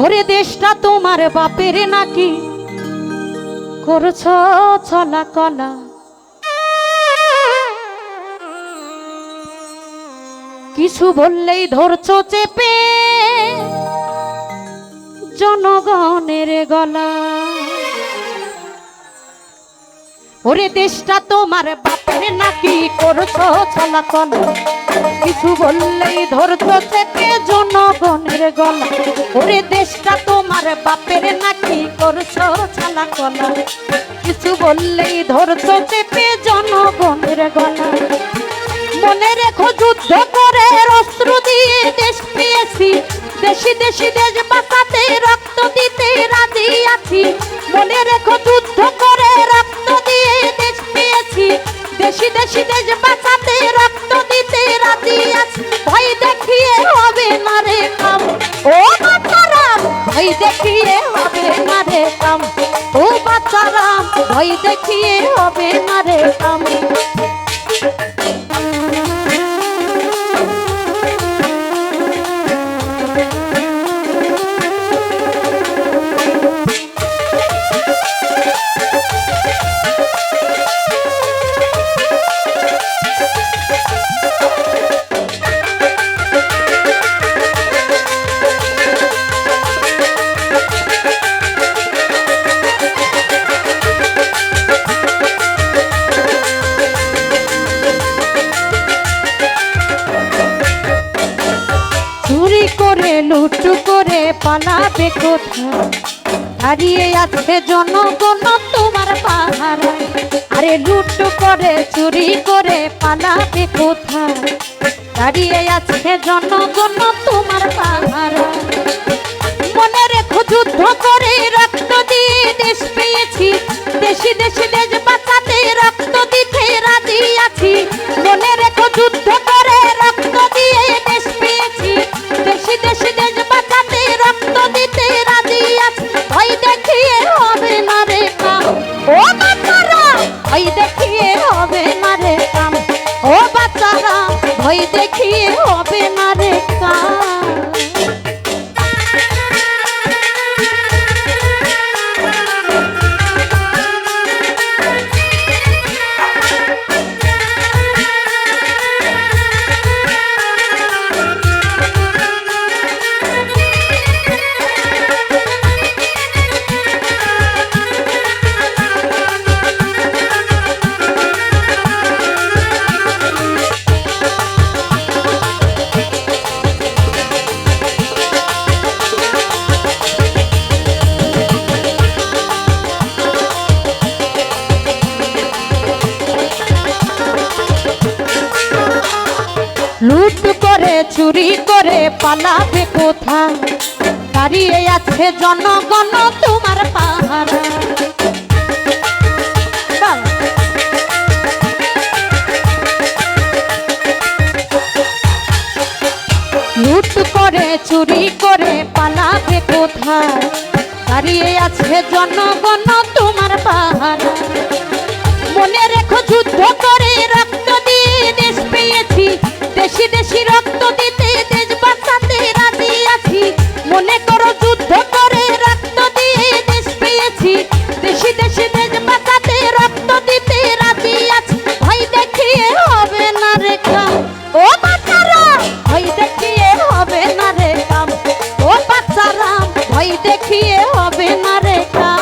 ওরে দেশটা তোমার বাপের নাকি করছ চলা কলা, কিছু বললেই ধরছো চেপে জনগণের গলা। ওরে দেশটা তোমার বাপের নাকি করছো চলা কলা, কিছু বললেই ধরছো চেপে জনগণের গলা। ওরে দেশটা তোমার বাপের নাকি করছো চলা কলা, কিছু বললেই ধরছো চেপে জনগণের গলা। মনে রেখো যুদ্ধ করে অস্ত্র দিয়ে দেশ পেয়েছি, দেশি দেশি দেশ বাঁচাতে রক্ত দিতে রাজি আছি। মনে রেখো যুদ্ধ করে রক্ত দিয়ে দেশ পেয়েছি, দেশি দেশি দেশ বাঁচাতে রক্ত দিতে রাজি আছি। ভয় দেখিয়ে হবে না রে কাম ও বাচ্চারাম, ভয় দেখিয়ে হবে না রে কাম ও বাচ্চারাম, ভয় দেখিয়ে হবে না রে কাম। লুট করে পালাবে কোথায়, হারিয়ে আছে জনগণ তোমার পাহারা। আরে লুট করে চুরি করে পালাবে কোথায়, হারিয়ে আছে জনগণ তোমার পাহারা। মনে রেখো যুদ্ধ করে রক্ত দিয়ে দেশ পেয়েছি, দেশি দেশি দেশ বাঁচাতে রক্ত দিতে রাজি আছি। মনে রেখো যুদ্ধ করে রক্ত দিয়ে দেশ পেয়েছি, দেশি দেশি দেশ বাঁচাতে রক্ত দিতে রাজি আছি। ভয় দেখিয়ে হবে না রে কাম ও বাচ্চারা, ভয় দেখিয়ে হবে না রে কাম ও বাচ্চারা, ভয় দেখিয়ে হবে না রে কাম। লুট করে চুরি করে পালাবে কোথায়, দাঁড়িয়ে আছে জনগণ তোমার পাহারা। লুট করে চুরি করে পালাবে কোথায়, দাঁড়িয়ে আছে জনগণ তোমার পাহারা। মনে রেখো যুদ্ধ করে রক্ত দিয়ে দেশ পেয়েছি, দেশি দেশি রক্ত দিতে দেশ বাঁচাতে রাজি আছি। মনে করো যুদ্ধ করে রক্ত দিয়ে দেশ পেয়েছি, দেশি দেশি দেশ বাঁচাতে রক্ত দিতে রাজি আছি। ভয় দেখিয়ে হবে না রে কাম ও বাচ্চারা, ভয় দেখিয়ে হবে না রে কাম ও বাচ্চারা, ভয় দেখিয়ে হবে না রে কাম।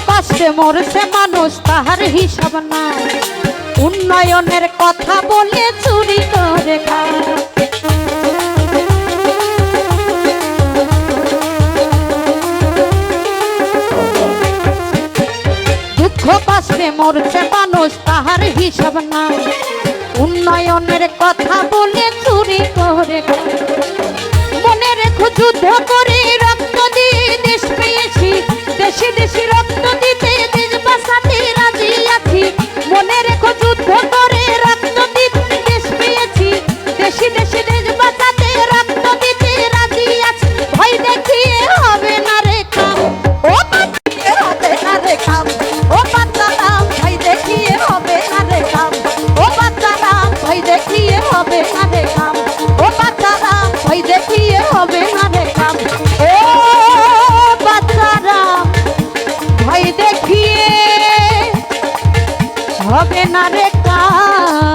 কষ্টে মরছে মানুষ তাহার হিসাব নাই, উন্নয়নের কথা বলে চুরি করে খায়। কষ্টে মরছে মানুষ তাহার হিসাব নাই, উন্নয়নের কথা বলে চুরি করে খায়। মনে রেখো যুদ্ধ করে রক্ত দিয়ে দেশ পেয়েছি, দেশে দেশে রক্ত দিতে দেশ বাঁচাতে রাজি আছি। মনে রেখো যুদ্ধ করে রক্ত দিতে দেশ পেয়েছি, দেশে দেশে দেশ বাঁচাতে রক্ত দিতে রাজি আছি। ভয় দেখিয়ে হবে না রে কাম, ও দেখিয়ে হবে না রে কাম, ও বাচ্চারাম ভয় দেখিয়ে হবে না রে কাম, ও বাচ্চারাম ভয় দেখিয়ে হবে না রে কাম, ও বাচ্চারাম ভয় দেখিয়ে হবে না রে কাম, ও বাচ্চারাম ভয় দেখিয়ে হবে না রে কাম।